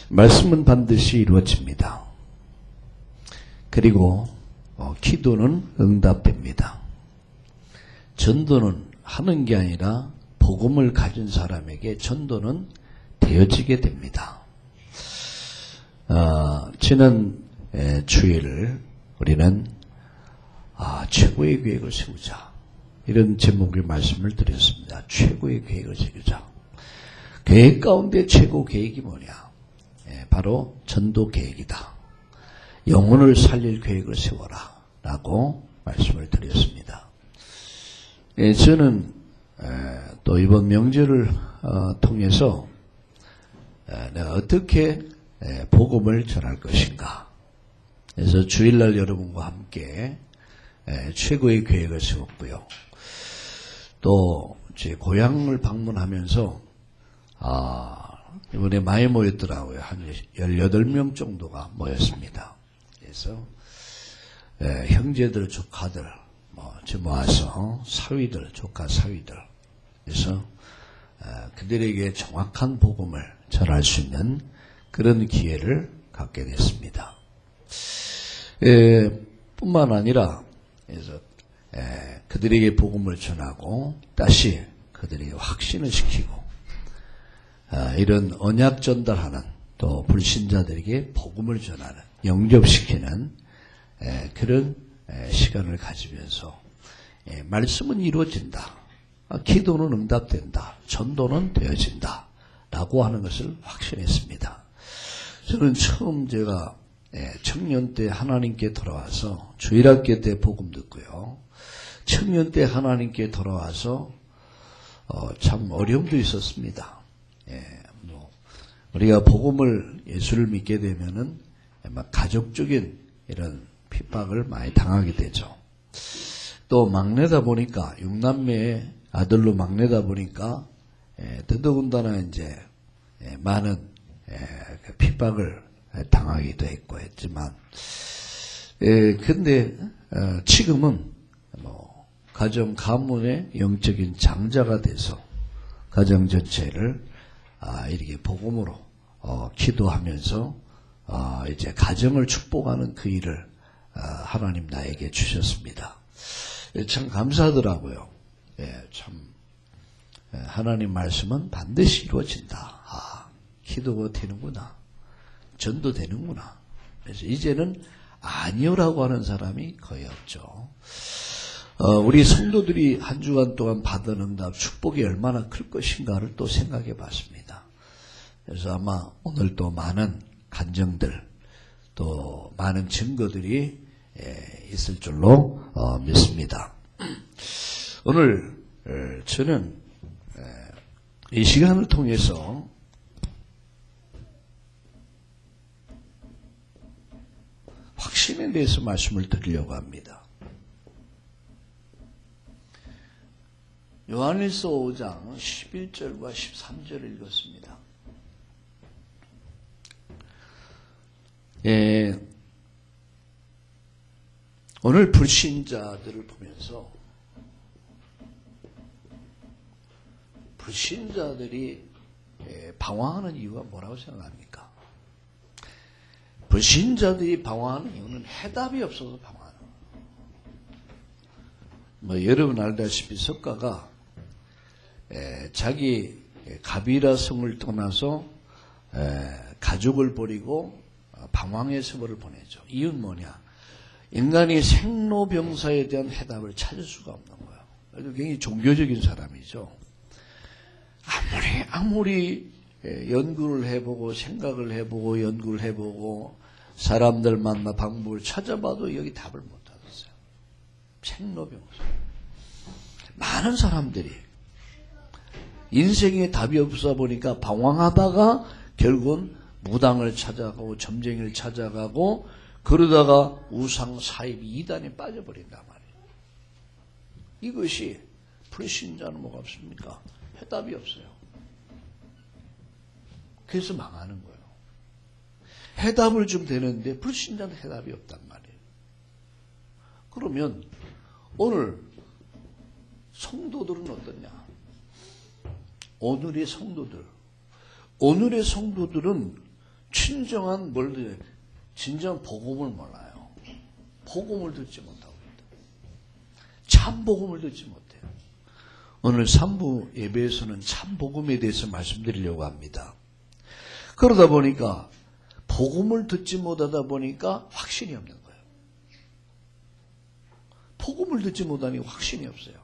말씀은 반드시 이루어집니다. 그리고 기도는 응답됩니다. 전도는 하는 게 아니라 복음을 가진 사람에게 전도는 되어지게 됩니다. 지난 주일 우리는 최고의 계획을 세우자, 이런 제목의 말씀을 드렸습니다. 최고의 계획을 세우자. 계획 가운데 최고 계획이 뭐냐? 바로 전도 계획이다. 영혼을 살릴 계획을 세워라 라고 말씀을 드렸습니다. 저는 또 이번 명절을 통해서 내가 어떻게 복음을 전할 것인가, 그래서 주일날 여러분과 함께 최고의 계획을 세웠고요. 또 제 고향을 방문하면서 이번에 많이 모였더라고요. 한 18명 정도가 모였습니다. 그래서 형제들, 조카들 모아서 사위들, 조카 사위들, 그래서 그들에게 정확한 복음을 전할 수 있는 그런 기회를 갖게 됐습니다. 뿐만 아니라 그래서 그들에게 복음을 전하고 다시 그들에게 확신을 시키고 이런 언약 전달하는, 또 불신자들에게 복음을 전하는, 영접시키는 그런 시간을 가지면서 말씀은 이루어진다, 기도는 응답된다, 전도는 되어진다 라고 하는 것을 확신했습니다. 저는 처음 제가 청년 때 하나님께 돌아와서 주일학교 때 복음 듣고요, 청년 때 하나님께 돌아와서 참 어려움도 있었습니다. 우리가 복음을, 예수를 믿게 되면은 가족적인 이런 핍박을 많이 당하게 되죠. 또 막내다 보니까, 6남매의 아들로 막내다 보니까 더더군다나 이제 많은 핍박을 당하기도 했고 했지만, 근데 지금은 가정 가문의 영적인 장자가 돼서 가정 전체를 이렇게 복음으로 기도하면서 이제 가정을 축복하는 그 일을 하나님 나에게 주셨습니다. 참 감사하더라고요. 참 하나님 말씀은 반드시 이루어진다. 기도가 되는구나, 전도 되는구나. 그래서 이제는 아니요라고 하는 사람이 거의 없죠. 우리 성도들이 한 주간 동안 받은 응답, 축복이 얼마나 클 것인가를 또 생각해 봤습니다. 그래서 아마 오늘 또 많은 간증들, 또 많은 증거들이 있을 줄로 믿습니다. 오늘 저는 이 시간을 통해서 확신에 대해서 말씀을 드리려고 합니다. 요한일서 5장 11절과 13절을 읽었습니다. 오늘 불신자들을 보면서 불신자들이 방황하는 이유가 뭐라고 생각합니까? 불신자들이 방황하는 이유는 해답이 없어서 방황하는 거예요. 여러분 알다시피 석가가 자기 가비라 성을 떠나서 가족을 버리고 방황의 세월을 보내죠. 이유는 뭐냐? 인간이 생로병사에 대한 해답을 찾을 수가 없는 거예요. 굉장히 종교적인 사람이죠. 아무리 연구를 해보고 생각을 해보고 연구를 해보고 사람들 만나 방법을 찾아봐도 여기 답을 못 찾았어요. 생로병사. 많은 사람들이 인생에 답이 없어 보니까 방황하다가 결국은 무당을 찾아가고 점쟁이를 찾아가고 그러다가 우상 사입 이단에 빠져버린단 말이에요. 이것이 불신자는 뭐가 없습니까? 해답이 없어요. 그래서 망하는 거예요. 해답을 좀 되는데 불신자는 해답이 없단 말이에요. 그러면 오늘 성도들은 어떠냐? 오늘의 성도들은 진정한 진정 복음을 몰라요. 복음을 듣지 못하고 있다. 참 복음을 듣지 못해요. 오늘 3부 예배에서는 참 복음에 대해서 말씀드리려고 합니다. 그러다 보니까 복음을 듣지 못하다 보니까 확신이 없는 거예요. 복음을 듣지 못하니 확신이 없어요.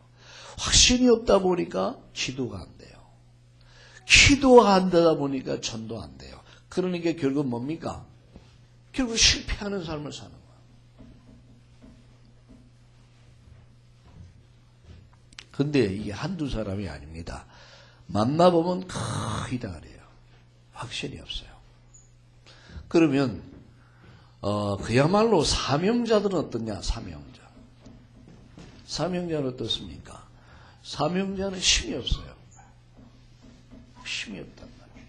확신이 없다 보니까 기도가 안 돼요. 기도가 안 되다 보니까 전도 안 돼요. 그러니까 결국 뭡니까? 결국 실패하는 삶을 사는 거예요. 근데 이게 한두 사람이 아닙니다. 만나보면 거의 다 그래요. 확신이 없어요. 그러면 그야말로 사명자들은 어떠냐? 사명자는 어떻습니까? 사명자는 힘이 없어요. 힘이 없단 말이에요.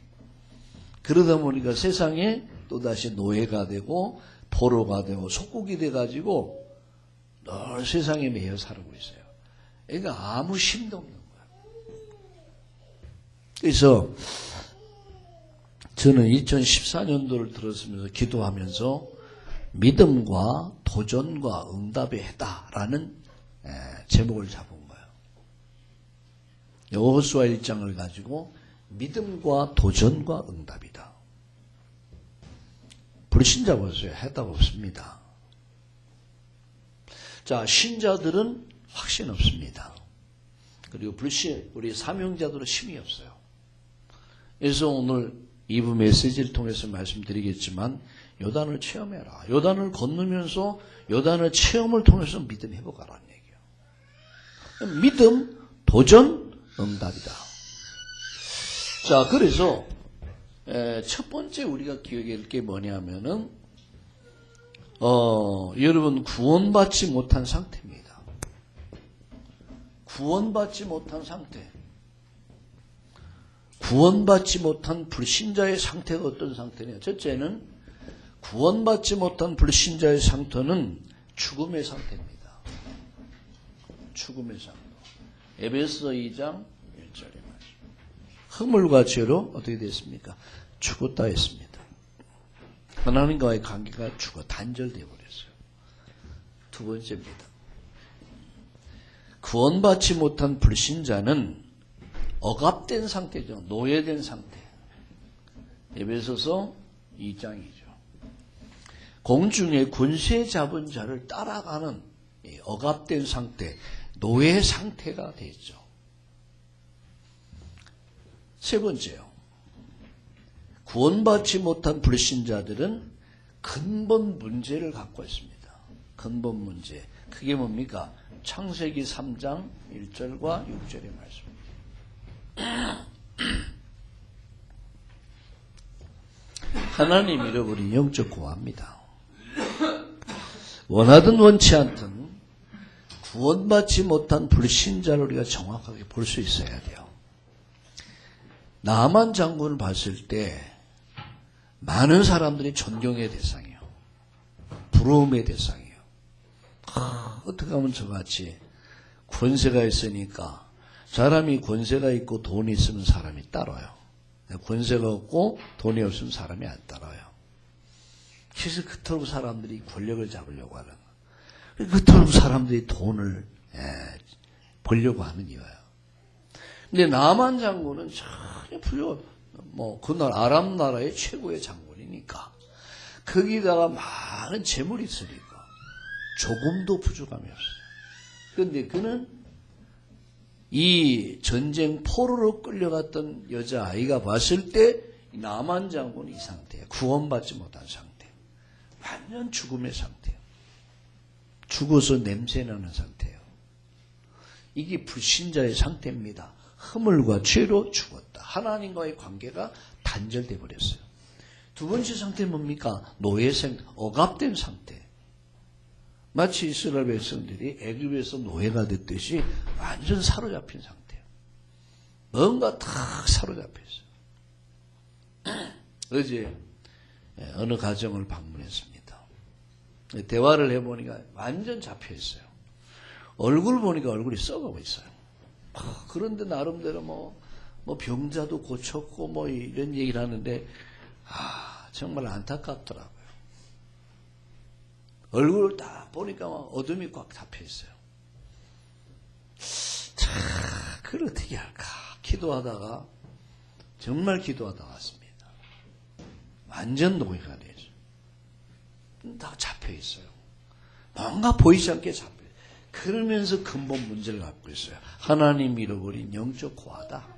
그러다 보니까 세상에 또다시 노예가 되고 포로가 되고 속국이 돼가지고 늘 세상에 매여 살고 있어요. 그러니까 아무 힘도 없는 거예요. 그래서 저는 2014년도를 들었으면서 기도하면서 믿음과 도전과 응답의 해다라는 제목을 잡은 거예요. 여호수아 1장을 가지고 믿음과 도전과 응답이다. 불신자 보세요. 해답 없습니다. 자, 신자들은 확신 없습니다. 그리고 우리 사명자들은 힘이 없어요. 그래서 오늘 2부 메시지를 통해서 말씀드리겠지만 요단을 체험해라. 요단을 건너면서 요단의 체험을 통해서 믿음 회복하라는 얘기예요. 믿음, 도전, 응답이다. 자, 그래서 첫 번째 우리가 기억할 게 뭐냐면은 여러분 구원받지 못한 상태입니다. 구원받지 못한 상태. 구원받지 못한 불신자의 상태가 어떤 상태냐? 첫째는 구원받지 못한 불신자의 상태는 죽음의 상태입니다. 죽음의 상태. 에베소 2장 1절에 말씀. 허물과 죄로 어떻게 됐습니까? 죽었다 했습니다. 하나님과의 관계가 단절되어 버렸어요. 두 번째입니다. 구원받지 못한 불신자는 억압된 상태죠. 노예된 상태. 에베소서 2장이죠. 공중에 권세 잡은 자를 따라가는 억압된 상태, 노예 상태가 되죠. 세 번째요. 구원받지 못한 불신자들은 근본 문제를 갖고 있습니다. 근본 문제. 그게 뭡니까? 창세기 3장 1절과 6절의 말씀입니다. 하나님 잃어버린 영적 고아입니다. 원하든 원치 않든 구원받지 못한 불신자를 우리가 정확하게 볼 수 있어야 돼요. 나만 장군을 봤을 때 많은 사람들이 존경의 대상이에요. 부러움의 대상이에요. 어떻게 하면 저같이 권세가 있으니까 사람이 권세가 있고 돈이 있으면 사람이 따라요. 권세가 없고 돈이 없으면 사람이 안 따라요. 그래서 그토록 사람들이 권력을 잡으려고 하는 거예요. 그토록 사람들이 돈을 벌려고 하는 이유예요. 근데 나만 장군은 전혀 그날 아람 나라의 최고의 장군이니까 거기다가 많은 재물이 있으니까 조금도 부족함이 없어요. 그런데 그는 이 전쟁 포로로 끌려갔던 여자아이가 봤을 때 나만 장군은 이 상태예요. 구원받지 못한 상태. 완전 죽음의 상태예요. 죽어서 냄새나는 상태예요. 이게 불신자의 상태입니다. 허물과 죄로 죽었다. 하나님과의 관계가 단절돼 버렸어요. 두 번째 상태는 뭡니까? 노예생, 억압된 상태. 마치 이스라엘 백성들이 애굽에서 노예가 됐듯이 완전 사로잡힌 상태예요. 뭔가 탁 사로잡혀 있어요. 어제 어느 가정을 방문했습니다. 대화를 해보니까 완전 잡혀 있어요. 얼굴 보니까 얼굴이 썩어가고 있어요. 그런데 나름대로 뭐 병자도 고쳤고 뭐 이런 얘기를 하는데 정말 안타깝더라고요. 얼굴을 딱 보니까 막 어둠이 꽉 잡혀 있어요. 참, 그걸 어떻게 할까? 기도하다가, 정말 기도하다 왔습니다. 완전 노예가 되죠. 다 잡혀 있어요. 뭔가 보이지 않게 잡혀 있어요. 그러면서 근본 문제를 갖고 있어요. 하나님 잃어버린 영적 고아다.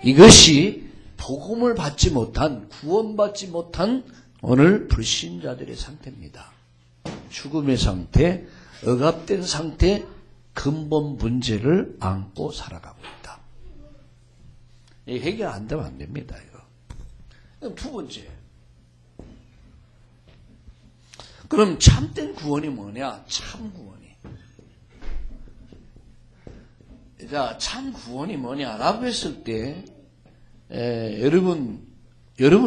이것이 복음을 받지 못한, 구원받지 못한 오늘 불신자들의 상태입니다. 죽음의 상태, 억압된 상태, 근본 문제를 안고 살아가고 있다. 이 해결 안 되면 안 됩니다, 이거. 그럼 두 번째. 그럼 참된 구원이 뭐냐? 참 구원이. 자, 참 구원이 뭐냐라고 했을 때, 여러분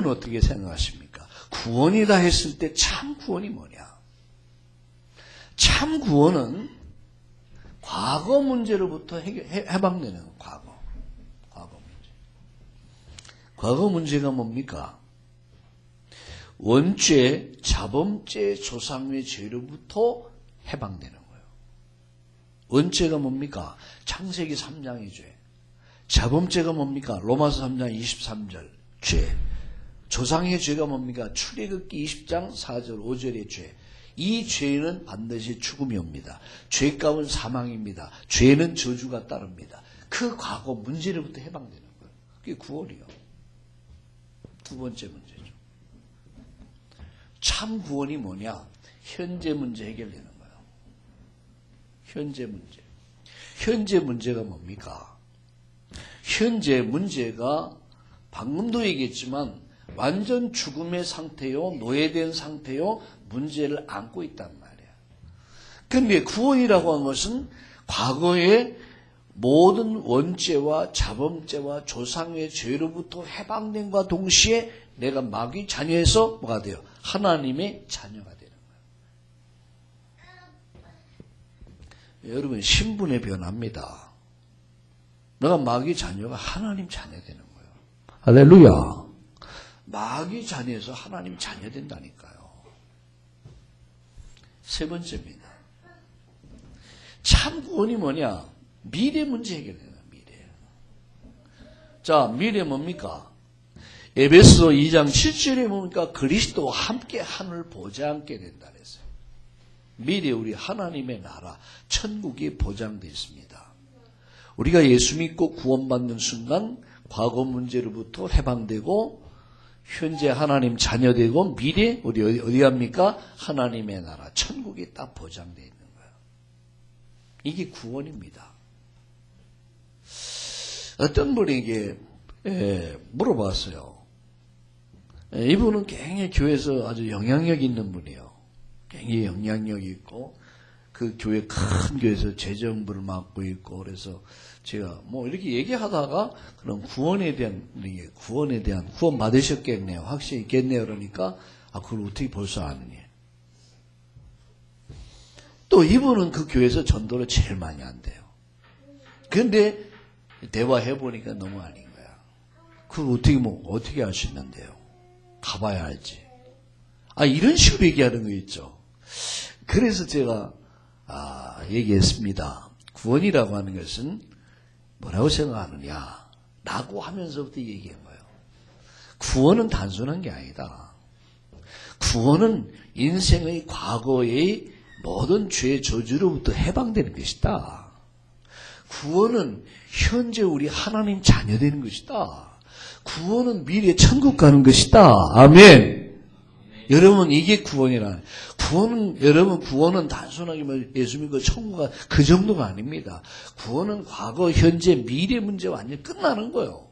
어떻게 생각하십니까? 구원이다 했을 때 참 구원이 뭐냐? 참 구원은 과거 문제로부터 해방되는 과거 문제. 과거 문제가 뭡니까? 원죄, 자범죄, 조상의 죄로부터 해방되는 거예요. 원죄가 뭡니까? 창세기 3장의 죄. 자범죄가 뭡니까? 로마서 3장 23절 죄. 조상의 죄가 뭡니까? 출애굽기 20장 4절 5절의 죄. 이 죄는 반드시 죽음이 옵니다. 죄값은 사망입니다. 죄는 저주가 따릅니다. 그 과거 문제로부터 해방되는 거예요. 그게 구원이요. 두 번째 문제죠. 참 구원이 뭐냐? 현재 문제 해결되는 거예요. 현재 문제. 현재 문제가 뭡니까? 현재 문제가 방금도 얘기했지만 완전 죽음의 상태요, 노예된 상태요, 문제를 안고 있단 말이야. 그런데 구원이라고 하는 것은 과거의 모든 원죄와 자범죄와 조상의 죄로부터 해방됨과 동시에 내가 마귀 자녀에서 뭐가 돼요? 하나님의 자녀가 되는 거예요. 여러분 신분의 변화입니다. 내가 마귀 자녀가 하나님 자녀 되는 거예요. 할렐루야. 마귀 자녀에서 하나님 자녀 된다니까요. 세 번째입니다. 참 구원이 뭐냐? 미래 문제 해결해요. 미래. 자, 미래 뭡니까? 에베소 2장 7절에 뭡니까? 그리스도와 함께 하늘 보장하게 된다 그랬어요. 미래 우리 하나님의 나라, 천국이 보장되어 있습니다. 우리가 예수 믿고 구원받는 순간 과거 문제로부터 해방되고 현재 하나님 자녀되고 미래 우리 어디 합니까? 하나님의 나라 천국이 딱 보장되어 있는 거예요. 이게 구원입니다. 어떤 분에게 물어봤어요. 이분은 굉장히 교회에서 아주 영향력 있는 분이에요. 굉장히 영향력이 있고 그 교회 큰 교회에서 재정부를 맡고 있고 그래서 제가 뭐 이렇게 얘기하다가 그럼 구원 받으셨겠네요. 확실히 있겠네요. 그러니까 그걸 어떻게 벌써 아느니? 또 이분은 그 교회에서 전도를 제일 많이 한대요. 그런데 대화해 보니까 너무 아닌 거야. 그걸 어떻게 할 수 있는데요? 가봐야 알지. 이런 식으로 얘기하는 거 있죠. 그래서 제가 얘기했습니다. 구원이라고 하는 것은 뭐라고 생각하느냐 라고 하면서부터 얘기한 거예요. 구원은 단순한 게 아니다. 구원은 인생의 과거의 모든 죄 저주로부터 해방되는 것이다. 구원은 현재 우리 하나님 자녀 되는 것이다. 구원은 미래 천국 가는 것이다. 아멘. 여러분 이게 구원이라. 구원은 단순하게 예수 믿고 천국 가 그 정도가 아닙니다. 구원은 과거, 현재, 미래 문제 완전히 끝나는 거예요.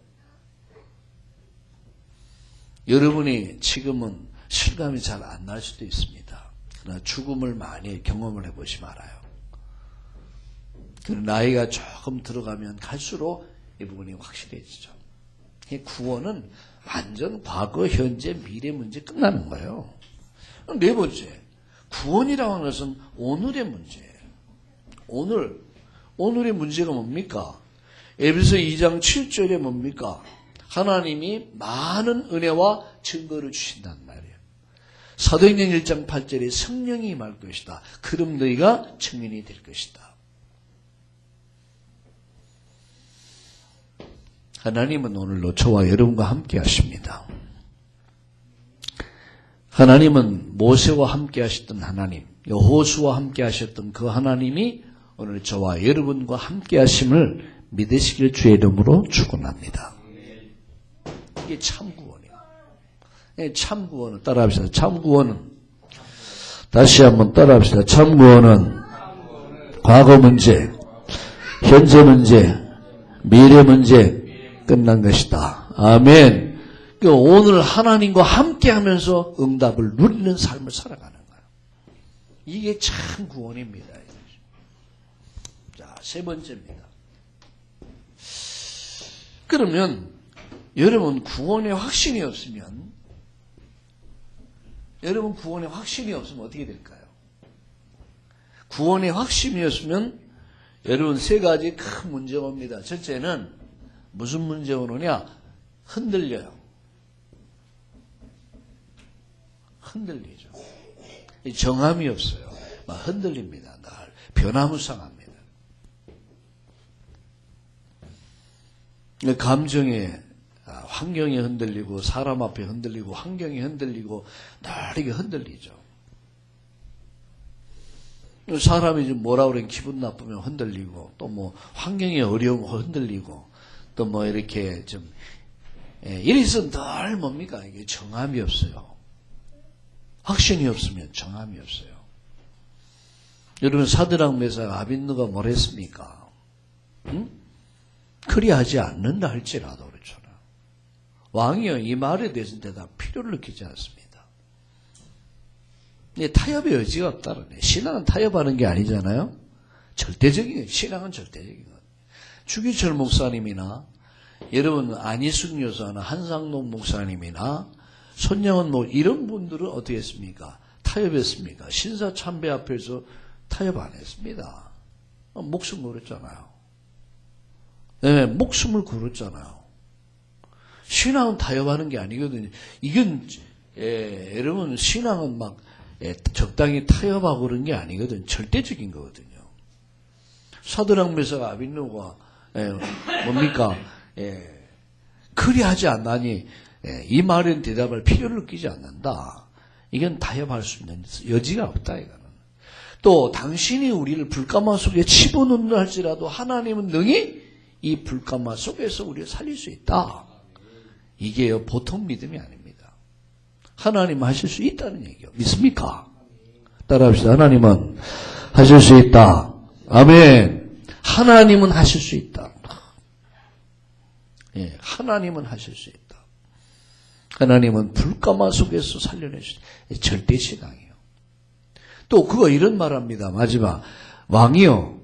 여러분이 지금은 실감이 잘 안 날 수도 있습니다. 그러나 죽음을 많이 경험을 해보시면 알아요. 나이가 조금 들어가면 갈수록 이 부분이 확실해지죠. 구원은 완전 과거, 현재, 미래 문제 끝나는 거예요. 네 번째, 구원이라고 하는 것은 오늘의 문제예요. 오늘의 문제가 뭡니까? 에베소 2장 7절에 뭡니까? 하나님이 많은 은혜와 증거를 주신단 말이에요. 사도행전 1장 8절에 성령이 임할 것이다. 그럼 너희가 증인이 될 것이다. 하나님은 오늘도 저와 여러분과 함께 하십니다. 하나님은 모세와 함께 하셨던 하나님, 여호수아와 함께 하셨던 그 하나님이 오늘 저와 여러분과 함께 하심을 믿으시길 주의 이름으로 축원합니다. 이게 참 구원이에요. 참 구원은 따라합시다. 참 구원은 다시 한번 따라합시다. 참 구원은 과거 문제, 현재 문제, 미래 문제 끝난 것이다. 아멘. 오늘 하나님과 함께하면서 응답을 누리는 삶을 살아가는 거예요. 이게 참 구원입니다. 자, 세 번째입니다. 그러면 여러분 구원의 확신이 없으면 어떻게 될까요? 구원의 확신이 없으면 여러분 세 가지 큰 문제가 옵니다. 첫째는 무슨 문제가 오느냐? 흔들려요. 흔들리죠. 정함이 없어요. 막 흔들립니다. 늘 변화무쌍합니다. 감정에 환경이 흔들리고 사람 앞에 흔들리고 환경이 흔들리고 늘 이게 흔들리죠. 사람이 좀 뭐라 그래 기분 나쁘면 흔들리고 또 뭐 환경이 어려우면 흔들리고 또 뭐 이렇게 좀 이래서 늘 뭡니까? 이게 정함이 없어요. 확신이 없으면 정함이 없어요. 여러분 사드락 메삭 아벳느고가 뭘 했습니까? 응? 그리하지 않는다 할지라도 그렇잖아. 왕이요 이 말에 대해서 대답 필요를 느끼지 않습니다. 타협의 여지가 없다라네. 신앙은 타협하는 게 아니잖아요. 절대적인 신앙은 절대적인 것. 주기철 목사님이나 여러분 안희숙 여사나 한상동 목사님이나 손양원 뭐 이런 분들은 어떻게 했습니까? 타협했습니까? 신사 참배 앞에서 타협 안 했습니다. 목숨 걸었잖아요. 네, 목숨을 걸었잖아요. 신앙은 타협하는 게 아니거든요. 이건 여러분 신앙은 막 적당히 타협하고 그런 게 아니거든요. 절대적인 거거든요. 사드락 메삭 아벳느고가 뭡니까? 그리하지 않나니 이 말은 대답할 필요를 느끼지 않는다. 이건 타협할 수 있는 여지가 없다. 이거는. 또 당신이 우리를 불가마 속에 집어넣는다 할지라도 하나님은 능히 이 불가마 속에서 우리를 살릴 수 있다. 이게 보통 믿음이 아닙니다. 하나님은 하실 수 있다는 얘기요. 믿습니까? 따라합시다. 하나님은 하실 수 있다. 아멘. 하나님은 하실 수 있다. 예, 하나님은 하실 수 있다. 하나님은 불가마 속에서 살려내실 절대 신앙이에요. 또 그거 이런 말합니다. 마지막 왕이요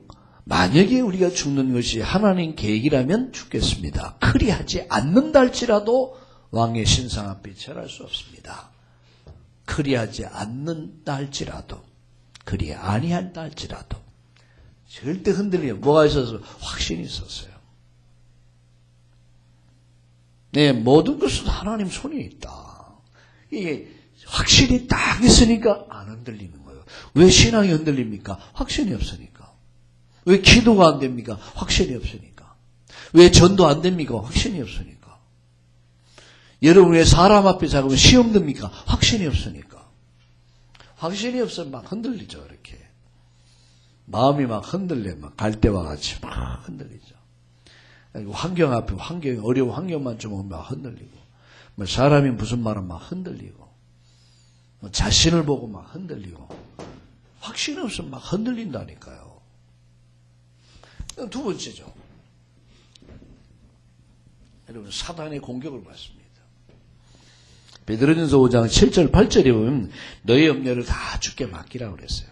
만약에 우리가 죽는 것이 하나님 계획이라면 죽겠습니다. 그리하지 않는다 할지라도 왕의 신상 앞에 절할 수 없습니다. 그리하지 않는다 할지라도 그리 아니한다 할지라도 절대 흔들리면 뭐가 있어서 확신이 있었어요. 네, 모든 것은 하나님 손에 있다. 이게 확실히 딱 있으니까 안 흔들리는 거예요. 왜 신앙이 흔들립니까? 확신이 없으니까. 왜 기도가 안 됩니까? 확신이 없으니까. 왜 전도 안 됩니까? 확신이 없으니까. 여러분 왜 사람 앞에 잡으면 시험 듭니까? 확신이 없으니까. 확신이 없으면 막 흔들리죠. 이렇게. 마음이 막 흔들려. 막 갈대와 같이 막 흔들리죠. 환경 앞에 어려운 환경만 좀 오면 막 흔들리고, 뭐 사람이 무슨 말은 막 흔들리고, 뭐 자신을 보고 막 흔들리고, 확신이 없으면 막 흔들린다니까요. 두 번째죠. 여러분 사단의 공격을 받습니다. 베드로전서 5장 7절 8절에 보면 너의 염려를 다 주께 맡기라고 그랬어요.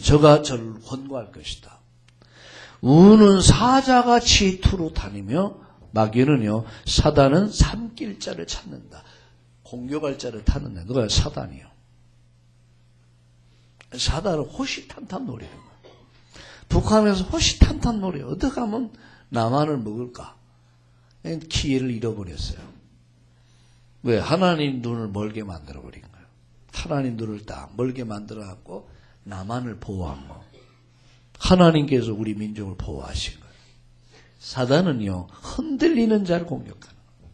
저가 저를 권고할 것이다. 우는 사자같이 투로 다니며 마귀는요 사단은 삼킬 자를 찾는다. 공격할 자를 찾는다. 누가 사단이요. 사단은 호시탐탐 노리는 거예요. 북한에서 호시탐탐 노려. 어떻게 하면 남한을 먹을까? 기회를 잃어버렸어요. 왜? 하나님 눈을 멀게 만들어버린 거예요. 하나님 눈을 딱 멀게 만들어갖고 나만을 보호한 거. 하나님께서 우리 민족을 보호하신 거예요. 사단은요, 흔들리는 자를 공격하는 거예요.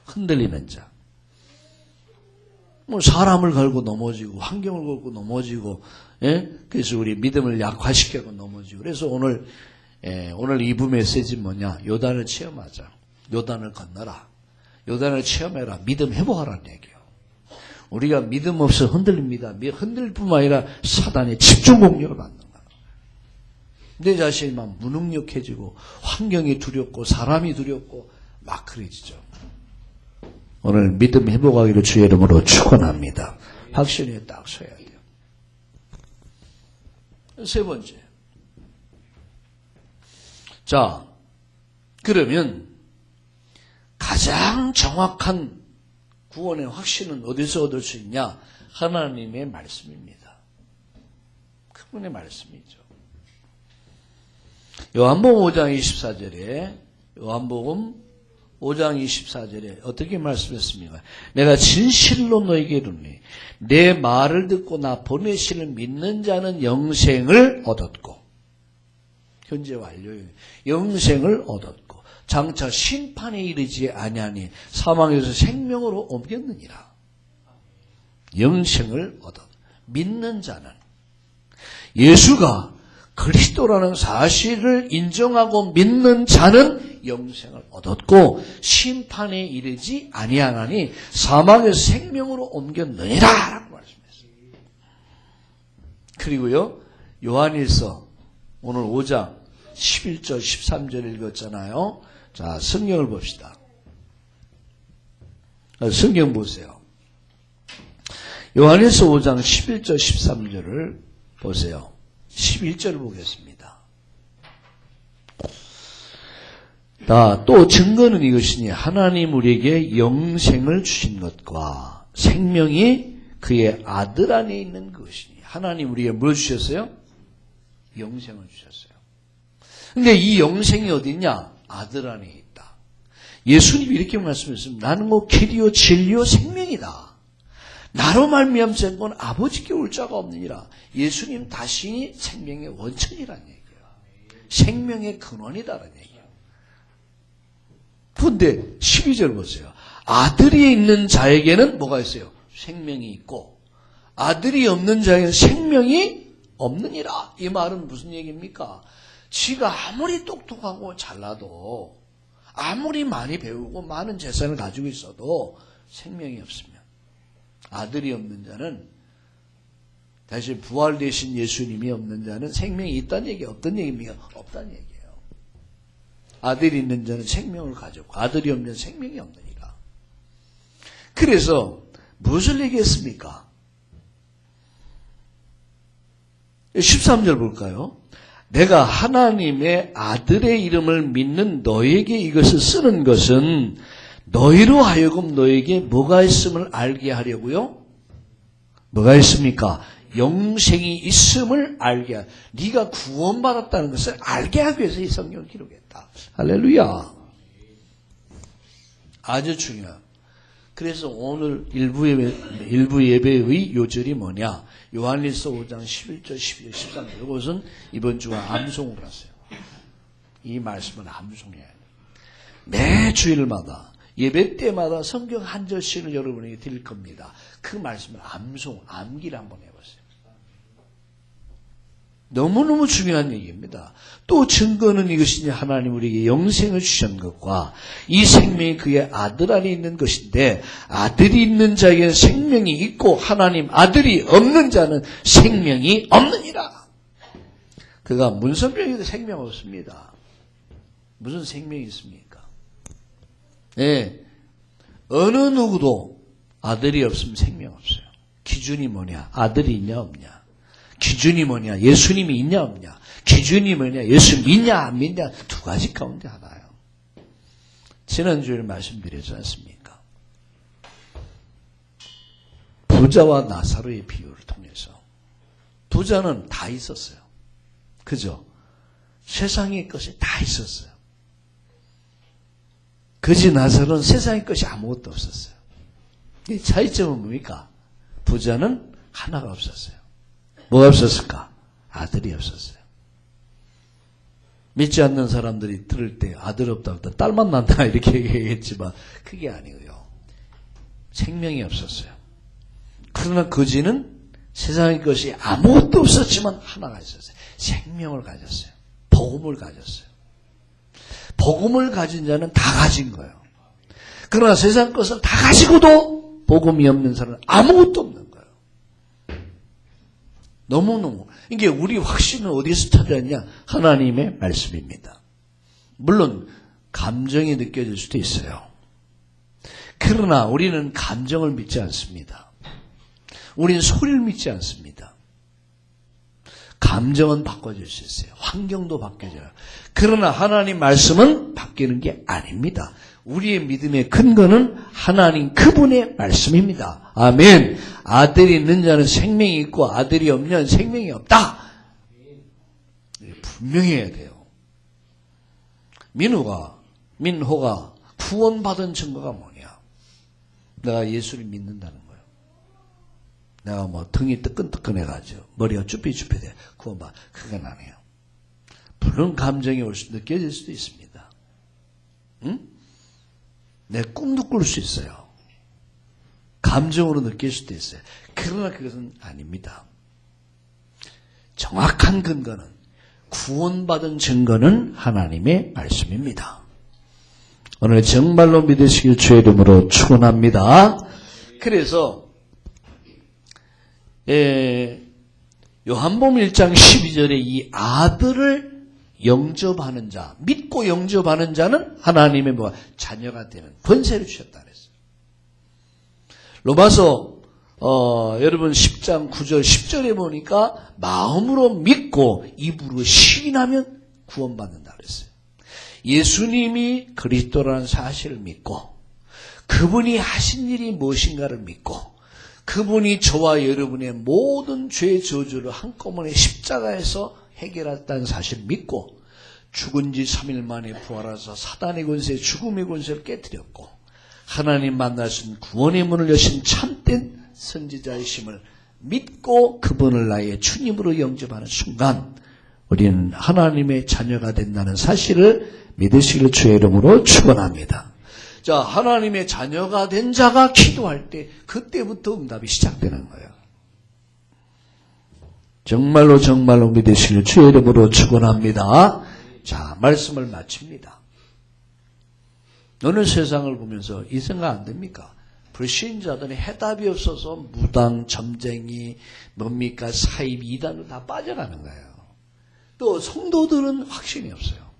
흔들리는 자. 뭐 사람을 걸고 넘어지고 환경을 걸고 넘어지고, 예? 그래서 우리 믿음을 약화시키고 넘어지고. 그래서 오늘 이부 메시지 뭐냐? 요단을 체험하자. 요단을 건너라. 요단을 체험해라. 믿음 회복하라는 얘기예요. 우리가 믿음 없어 흔들립니다. 흔들릴 뿐만 아니라 사단의 집중 공격을 받는 거예요. 내 자신이 막 무능력해지고 환경이 두렵고 사람이 두렵고 막 그래지죠. 오늘 믿음 회복하기를 주의 이름으로 축원합니다. 확신에 딱 서야 돼요. 세 번째. 자, 그러면 가장 정확한 구원의 확신은 어디서 얻을 수 있냐? 하나님의 말씀입니다. 그분의 말씀이죠. 요한복음 5장 24절에 요한복음 5장 24절에 어떻게 말씀했습니까? 내가 진실로 너에게 이르노니 내 말을 듣고 나 보내시를 믿는 자는 영생을 얻었고 현재 완료예요. 영생을 얻었고 장차 심판에 이르지 아니하니 사망에서 생명으로 옮겼느니라. 영생을 얻었. 믿는 자는 예수가 그리스도라는 사실을 인정하고 믿는 자는 영생을 얻었고 심판에 이르지 아니하나니 사망에서 생명으로 옮겼느니라 라고 말씀했어요. 그리고요 요한일서 오늘 5장 11절 13절 읽었잖아요. 자, 성경을 봅시다. 성경 보세요. 요한일서 5장 11절 13절을 보세요. 11절 보겠습니다. 또 증거는 이것이니 하나님 우리에게 영생을 주신 것과 생명이 그의 아들 안에 있는 것이니 하나님 우리에게 뭘 주셨어요? 영생을 주셨어요. 근데 이 영생이 어디 있냐? 아들 안에 있다. 예수님이 이렇게 말씀했습니다. 나는 길이요 진리요 생명이다. 나로 말미암 생건 아버지께 올 자가 없느니라. 예수님 자신이 생명의 원천이라는 얘기예요. 생명의 근원이다라는 얘기예요. 그런데 12절 보세요. 아들이 있는 자에게는 뭐가 있어요? 생명이 있고 아들이 없는 자에게는 생명이 없느니라. 이 말은 무슨 얘기입니까? 지가 아무리 똑똑하고 잘나도 아무리 많이 배우고 많은 재산을 가지고 있어도 생명이 없으면 아들이 없는 자는 다시 부활되신 예수님이 없는 자는 생명이 있다는 얘기 없던 얘기입니까? 없다는 얘기예요. 아들이 있는 자는 생명을 가졌고 아들이 없는 자는 생명이 없느니라. 그래서 무엇을 얘기했습니까? 13절 볼까요? 내가 하나님의 아들의 이름을 믿는 너에게 이것을 쓰는 것은 너희로 하여금 너에게 뭐가 있음을 알게 하려고요? 뭐가 있습니까? 영생이 있음을 알게 하려. 네가 구원받았다는 것을 알게 하기 위해서 이 성경을 기록했다. 할렐루야. 아주 중요해요. 그래서 오늘 일부 예배의 요절이 뭐냐? 요한일서 5장 11절, 12절, 13절. 이것은 이번 주가 암송을 하세요. 이 말씀을 암송해야 해요. 매 주일마다 예배 때마다 성경 한 절씩을 여러분에게 드릴 겁니다. 그 말씀을 암기를 한번 해보세요. 너무너무 중요한 얘기입니다. 또 증거는 이것이니 하나님 우리에게 영생을 주신 것과 이 생명이 그의 아들 안에 있는 것인데 아들이 있는 자에게는 생명이 있고 하나님 아들이 없는 자는 생명이 없느니라. 그가 문선병에도 생명 없습니다. 무슨 생명이 있습니까? 네. 어느 누구도 아들이 없으면 생명 없어요. 기준이 뭐냐? 아들이 있냐 없냐? 기준이 뭐냐? 예수님이 있냐 없냐? 기준이 뭐냐? 예수 믿냐 안 믿냐? 두 가지 가운데 하나예요. 지난주에 말씀드렸지 않습니까? 부자와 나사로의 비유를 통해서 부자는 다 있었어요. 그죠? 세상의 것이 다 있었어요. 거지 나사로는 세상의 것이 아무것도 없었어요. 이 차이점은 뭡니까? 부자는 하나가 없었어요. 뭐가 없었을까? 아들이 없었어요. 믿지 않는 사람들이 들을 때 아들 없다고 때 딸만 난다 이렇게 얘기했지만 그게 아니고요. 생명이 없었어요. 그러나 거지는 세상의 것이 아무것도 없었지만 하나가 있었어요. 생명을 가졌어요. 복음을 가졌어요. 복음을 가진 자는 다 가진 거예요. 그러나 세상 것을 다 가지고도 복음이 없는 사람은 아무것도 없는 거예요. 너무너무. 이게 우리 확신은 어디서 찾았냐? 하나님의 말씀입니다. 물론 감정이 느껴질 수도 있어요. 그러나 우리는 감정을 믿지 않습니다. 우리는 소리를 믿지 않습니다. 감정은 바꿔줄 수 있어요. 환경도 바뀌어져요. 그러나 하나님 말씀은 바뀌는 게 아닙니다. 우리의 믿음의 근거는 하나님 그분의 말씀입니다. 아멘. 아들이 있는 자는 생명이 있고 아들이 없는 자는 생명이 없다. 분명히 해야 돼요. 민호가 구원받은 증거가 뭐냐? 내가 예수를 믿는다는 거예요. 내가 뭐 등이 뜨끈뜨끈해가지고 머리가 쭈삣쭈삣해 구원받. 그건 아니에요. 물론 감정이 올 수 느껴질 수도 있습니다. 응? 내 꿈도 꿀 수 있어요. 감정으로 느낄 수도 있어요. 그러나 그것은 아닙니다. 정확한 근거는 구원받은 증거는 하나님의 말씀입니다. 오늘 정말로 믿으시길 주의 이름으로 축원합니다. 그래서 요한복음 1장 12절에 이 아들을 영접하는 자, 믿고 영접하는 자는 하나님의 자녀가 되는 권세를 주셨다 그랬어요. 로마서 여러분 10장 9절 10절에 보니까 마음으로 믿고 입으로 시인하면 구원받는다 그랬어요. 예수님이 그리스도라는 사실을 믿고 그분이 하신 일이 무엇인가를 믿고 그분이 저와 여러분의 모든 죄의 저주를 한꺼번에 십자가에서 해결했다는 사실을 믿고 죽은 지 3일 만에 부활하셔서 사단의 권세, 죽음의 권세를 깨뜨렸고 하나님 만나신 구원의 문을 여신 참된 선지자이심을 믿고 그분을 나의 주님으로 영접하는 순간 우리는 하나님의 자녀가 된다는 사실을 믿으시길 주의 이름으로 축원합니다. 자, 하나님의 자녀가 된 자가 기도할 때 그때부터 응답이 시작되는 거예요. 정말로 믿으시길 주의 이름으로 축원합니다. 자, 말씀을 마칩니다. 너는 세상을 보면서 이 생각 안 됩니까? 불신자들은 해답이 없어서 무당, 점쟁이, 뭡니까 사입, 이단으로 다 빠져가는 거예요. 또 성도들은 확신이 없어요.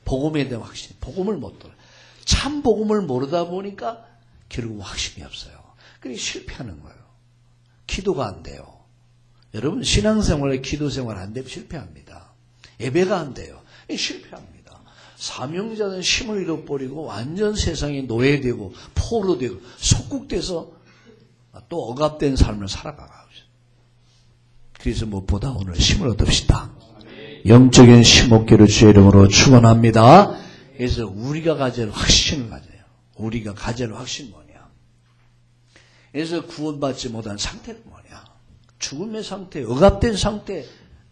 복음에 대한 확신, 복음을 못 들어요. 참 복음을 모르다 보니까 결국 확신이 없어요. 그러니까 실패하는 거예요. 기도가 안 돼요. 여러분 신앙생활에 기도생활 안 되면 실패합니다. 예배가 안 돼요. 실패합니다. 사명자는 힘을 잃어버리고 완전 세상에 노예되고 포로되고 속국돼서 또 억압된 삶을 살아가고 있어요. 그래서 무엇보다 오늘 힘을 얻읍시다. 영적인 힘없기를 주의 이름으로 축원합니다. 그래서 우리가 가질 확신을 가져요. 우리가 가질 확신 뭐냐? 그래서 구원받지 못한 상태는 뭐냐? 죽음의 상태, 억압된 상태,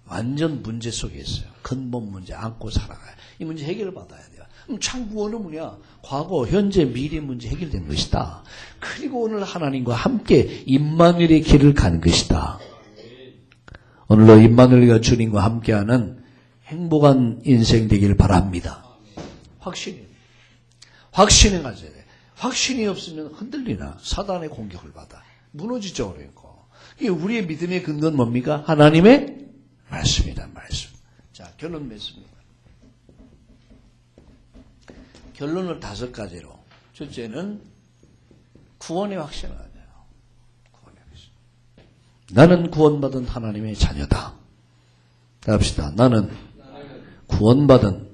완전 문제 속에 있어요. 근본 문제 안고 살아가요. 이 문제 해결을 받아야 돼요. 그럼 참 구원은 뭐냐? 과거, 현재, 미래 문제 해결된 것이다. 그리고 오늘 하나님과 함께 임마누엘의 길을 가는 것이다. 오늘도 임마누엘과 주님과 함께하는 행복한 인생 되길 바랍니다. 확신을 가져야 돼. 확신이 없으면 흔들리나 사단의 공격을 받아 무너지죠. 그러니까 우리의 믿음의 근거는 뭡니까? 하나님의 말씀이다. 말씀. 자, 결론 맺습니다. 결론을 5가지로. 첫째는 구원의 확신을 가져요. 구원의 확신. 나는 구원받은 하나님의 자녀다. 합시다. 나는 구원받은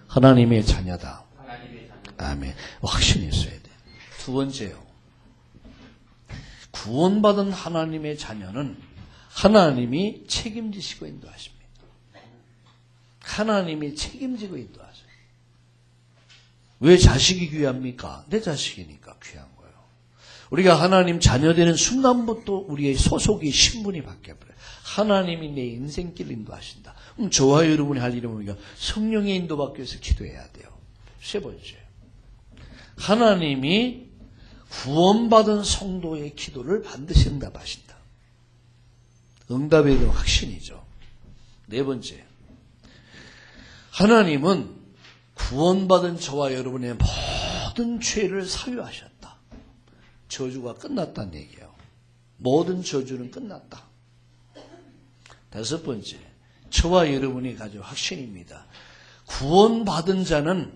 하나님의 자녀다. 아멘. 확신이 있어야 돼. 두 번째요. 구원받은 하나님의 자녀는 하나님이 책임지시고 인도하십니다. 하나님이 책임지고 인도하세요. 왜 자식이 귀합니까? 내 자식이니까 귀한 거예요. 우리가 하나님 자녀되는 순간부터 우리의 소속이 신분이 바뀌어버려요. 하나님이 내 인생길 인도하신다. 그럼 저와 여러분이 할 일은 우리가 성령의 인도받기 위해서 기도해야 돼요. 세 번째, 하나님이 구원받은 성도의 기도를 반드시 응답하신다. 응답에 대한 확신이죠. 네 번째, 하나님은 구원받은 저와 여러분의 모든 죄를 사유하셨다. 저주가 끝났다는 얘기예요. 모든 저주는 끝났다. 다섯 번째, 저와 여러분이 가진 확신입니다. 구원받은 자는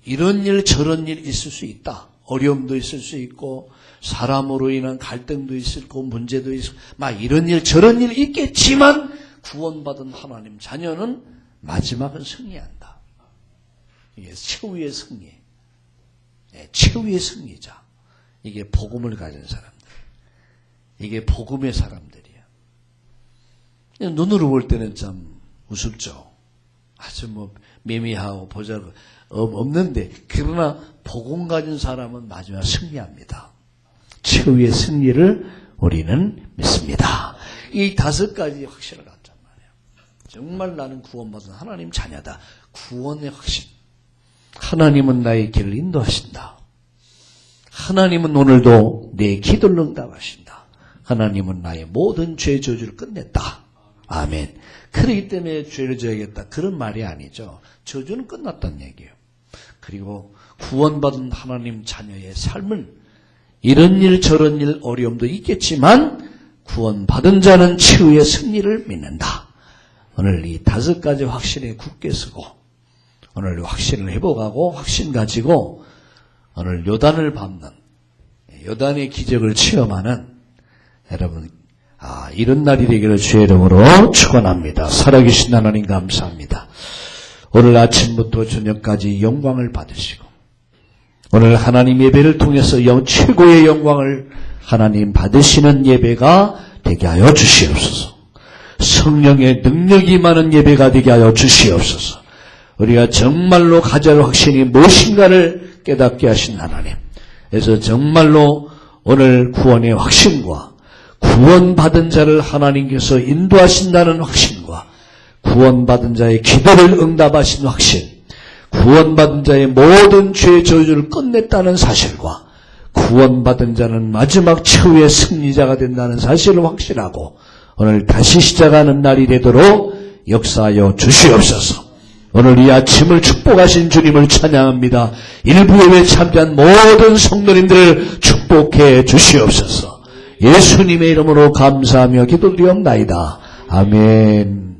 이런 일 저런 일 있을 수 있다. 어려움도 있을 수 있고 사람으로 인한 갈등도 있을 거고 문제도 있을 거고 막 이런 일 저런 일 있겠지만 구원받은 하나님 자녀는 마지막은 승리한다. 이게 최후의 승리. 최후의 승리자. 이게 복음을 가진 사람들. 이게 복음의 사람들이야. 눈으로 볼 때는 참 우습죠. 아주 매미하고 보자고 없는데 그러나 복음 가진 사람은 마지막 승리합니다. 최후의 승리를 우리는 믿습니다. 이 다섯 가지 확신을 갖단 말이에요. 정말 나는 구원받은 하나님 자녀다. 구원의 확신. 하나님은 나의 길을 인도하신다. 하나님은 오늘도 내 기도를 응답하신다. 하나님은 나의 모든 죄 저주를 끝냈다. 아멘. 그렇기 때문에 죄를 져야겠다. 그런 말이 아니죠. 저주는 끝났다는 얘기예요. 그리고 구원받은 하나님 자녀의 삶은 이런 일 저런 일 어려움도 있겠지만 구원받은 자는 최후의 승리를 믿는다. 오늘 이 다섯 가지 확신에 굳게 서고 오늘 확신을 회복하고 확신 가지고 오늘 요단을 밟는 요단의 기적을 체험하는 여러분 이런 날이 되기를 주의 이름으로 축원합니다. 살아계신 하나님 감사합니다. 오늘 아침부터 저녁까지 영광을 받으시고 오늘 하나님 예배를 통해서 최고의 영광을 하나님 받으시는 예배가 되게 하여 주시옵소서. 성령의 능력이 많은 예배가 되게 하여 주시옵소서. 우리가 정말로 가져야 할 확신이 무엇인가를 깨닫게 하신 하나님. 그래서 정말로 오늘 구원의 확신과 구원받은 자를 하나님께서 인도하신다는 확신과 구원받은 자의 기도를 응답하신 확신, 구원받은 자의 모든 죄 저주를 끝냈다는 사실과 구원받은 자는 마지막 최후의 승리자가 된다는 사실을 확신하고 오늘 다시 시작하는 날이 되도록 역사하여 주시옵소서. 오늘 이 아침을 축복하신 주님을 찬양합니다. 일부 예배 참여한 모든 성도님들을 축복해 주시옵소서. 예수님의 이름으로 감사하며 기도드리옵나이다. 아멘.